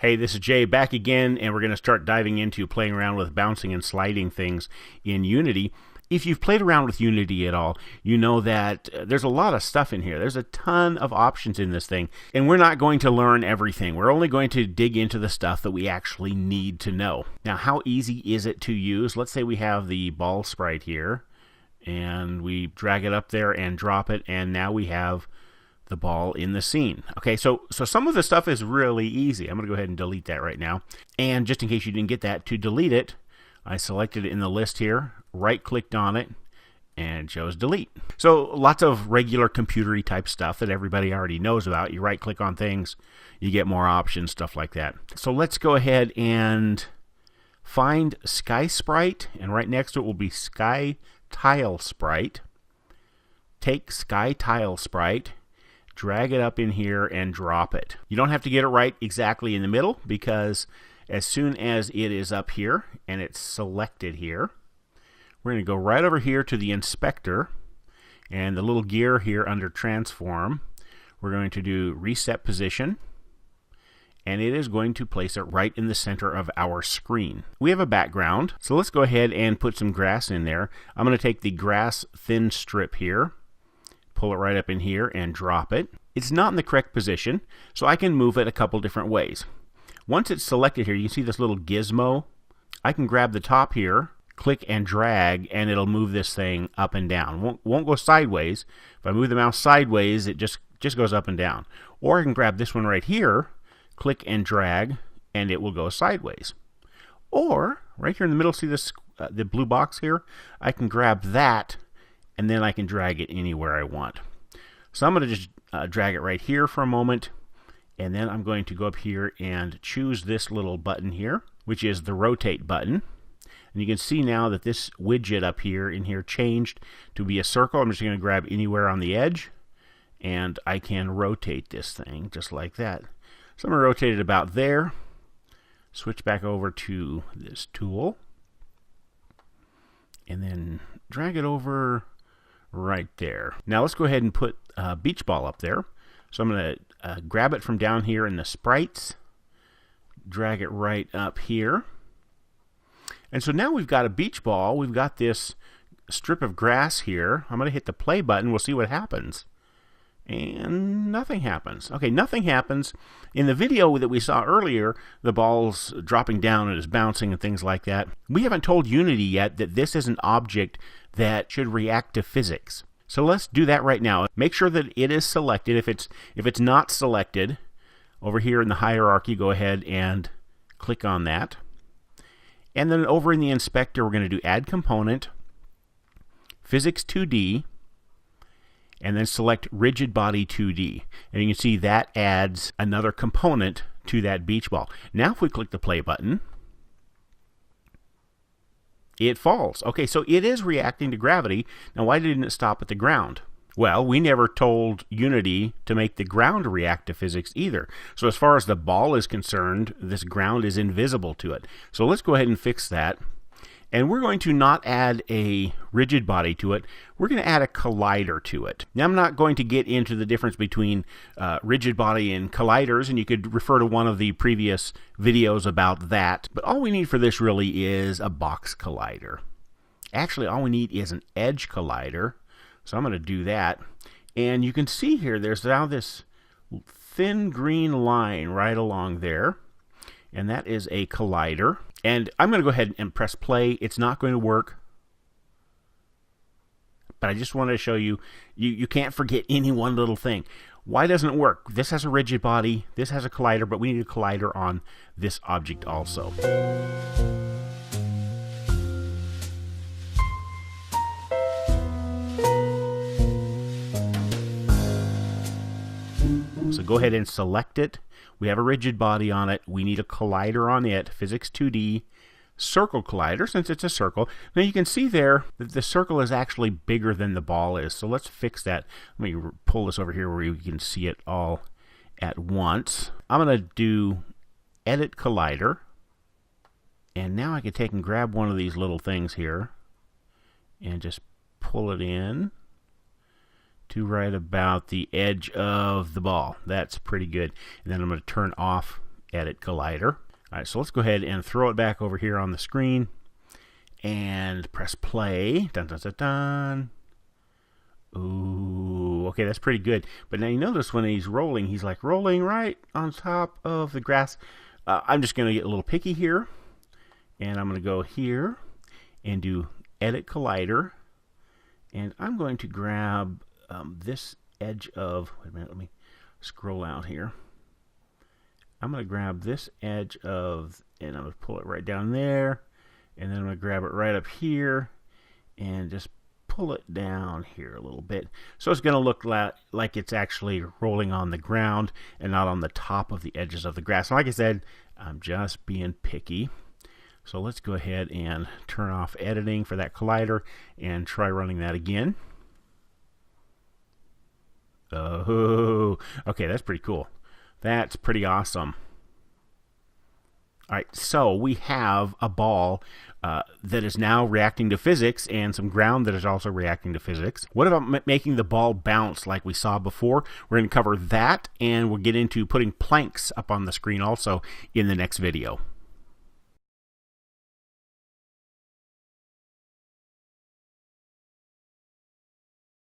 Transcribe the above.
Hey, this is Jay back again, and we're going to start diving into playing around with bouncing and sliding things in Unity. If you've played around with Unity at all, you know that there's a lot of stuff in here. There's a ton of options in this thing, and we're not going to learn everything. We're only going to dig into the stuff that we actually need to know. Now, how easy is it to use? Let's say we have the ball sprite here, and we drag it up there and drop it, and now we have the ball in the scene. Okay, so some of the stuff is really easy. I'm going to go ahead and delete that right now. And just in case you didn't get that, to delete it, I selected it in the list here, right-clicked on it, and chose delete. So lots of regular computery type stuff that everybody already knows about. You right-click on things, you get more options, stuff like that. So let's go ahead and find Sky Sprite, and right next to it will be Sky Tile Sprite. Take Sky Tile Sprite, drag it up in here and drop it. You don't have to get it right exactly in the middle, because as soon as it is up here and it's selected here, we're going to go right over here to the inspector, and the little gear here under transform, we're going to do reset position, and it is going to place it right in the center of our screen. We have a background, so let's go ahead and put some grass in there. I'm going to take the grass thin strip here, pull it right up in here and drop it. It's not in the correct position, so I can move it a couple different ways. Once it's selected here, you can see this little gizmo. I can grab the top here, click and drag, and it'll move this thing up and down. Won't go sideways. If I move the mouse sideways, it just goes up and down. Or I can grab this one right here, click and drag, and it will go sideways. Or right here in the middle, see this the blue box here? I can grab that, and then I can drag it anywhere I want. So I'm going to just drag it right here for a moment, and then I'm going to go up here and choose this little button here, which is the rotate button. And you can see now that this widget up here in here changed to be a circle. I'm just going to grab anywhere on the edge, and I can rotate this thing just like that. So I'm going to rotate it about there, switch back over to this tool, and then drag it over right there. Now let's go ahead and put a beach ball up there. So I'm going to grab it from down here in the sprites, drag it right up here. And so now we've got a beach ball. We've got this strip of grass here. I'm going to hit the play button. We'll see what happens. And nothing happens. Okay, nothing happens. In the video that we saw earlier, the ball's dropping down and is bouncing and things like that. We haven't told Unity yet that this is an object that should react to physics. So let's do that right now. Make sure that it is selected. If it's not selected, over here in the hierarchy, go ahead and click on that. And then over in the inspector, we're going to do Add Component, Physics 2D, and then select Rigid Body 2D. And you can see that adds another component to that beach ball. Now if we click the play button, it falls. Okay, so it is reacting to gravity. Now why didn't it stop at the ground? Well, we never told Unity to make the ground react to physics either. So as far as the ball is concerned, this ground is invisible to it. So let's go ahead and fix that. And we're going to not add a rigid body to it. We're going to add a collider to it. Now, I'm not going to get into the difference between rigid body and colliders, and you could refer to one of the previous videos about that. But all we need for this really is a box collider. Actually, all we need is an edge collider. So I'm going to do that. And you can see here, there's now this thin green line right along there. And that is a collider. And I'm going to go ahead and press play. It's not going to work. But I just wanted to show you, you can't forget any one little thing. Why doesn't it work? This has a rigid body. This has a collider, but we need a collider on this object also. So go ahead and select it. We have a rigid body on it. We need a collider on it. Physics 2D circle collider, since it's a circle. Now you can see there that the circle is actually bigger than the ball is. So let's fix that. Let me pull this over here where you can see it all at once. I'm going to do Edit Collider. And now I can take and grab one of these little things here and just pull it in to right about the edge of the ball. That's pretty good. And then I'm going to turn off Edit Collider. All right, so let's go ahead and throw it back over here on the screen and press play. Dun, dun, dun, dun. Ooh, okay, that's pretty good. But now you notice when he's rolling, he's like rolling right on top of the grass. I'm just going to get a little picky here, and I'm going to go here and do Edit Collider, and I'm going to grab this edge of, wait a minute, let me scroll out here. I'm going to grab this edge of, and I'm going to pull it right down there, and then I'm going to grab it right up here and just pull it down here a little bit. So it's going to look like it's actually rolling on the ground and not on the top of the edges of the grass. And like I said, I'm just being picky. So let's go ahead and turn off editing for that collider and try running that again. Oh, okay, that's pretty cool. That's pretty awesome. All right, so we have a ball that is now reacting to physics and some ground that is also reacting to physics. What about making the ball bounce like we saw before? We're going to cover that, and we'll get into putting planks up on the screen also in the next video.